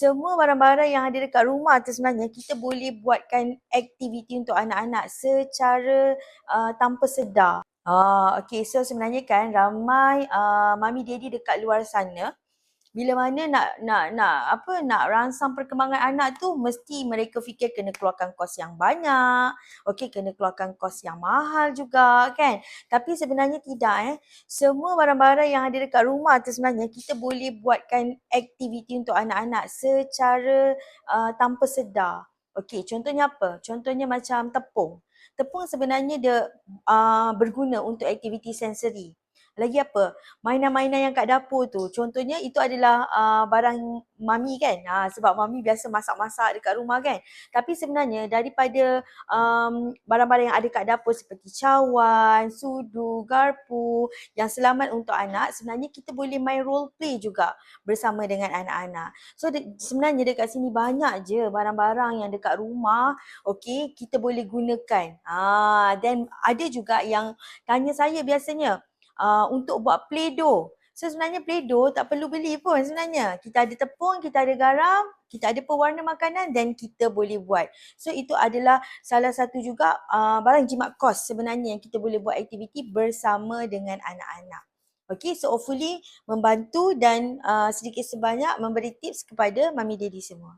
Semua barang-barang yang ada dekat rumah tu sebenarnya kita boleh buatkan aktiviti untuk anak-anak secara tanpa sedar. Okey, so sebenarnya kan ramai mami daddy dekat luar sana bila mana nak rangsang perkembangan anak tu mesti mereka fikir kena keluarkan kos yang banyak, okey, kena keluarkan kos yang mahal juga kan. Tapi sebenarnya tidak. Semua barang-barang yang ada dekat rumah tu sebenarnya kita boleh buatkan aktiviti untuk anak-anak secara tanpa sedar. Okey, contohnya apa? Contohnya macam tepung. Tepung sebenarnya dia berguna untuk aktiviti sensori. Lagi apa? Mainan-mainan yang kat dapur tu. Contohnya itu adalah barang mami kan. Sebab mami biasa masak-masak dekat rumah kan. Tapi sebenarnya daripada barang-barang yang ada kat dapur seperti cawan, sudu, garpu yang selamat untuk anak, sebenarnya kita boleh main role play juga bersama dengan anak-anak. So sebenarnya dekat sini banyak je barang-barang yang dekat rumah, okey, kita boleh gunakan. Dan ada juga yang tanya saya biasanya, untuk buat Play-Doh. So sebenarnya Play-Doh tak perlu beli pun sebenarnya. Kita ada tepung, kita ada garam, kita ada pewarna makanan dan kita boleh buat. So itu adalah salah satu juga barang jimat kos sebenarnya yang kita boleh buat aktiviti bersama dengan anak-anak. Okay, so hopefully membantu dan sedikit sebanyak memberi tips kepada mami daddy semua.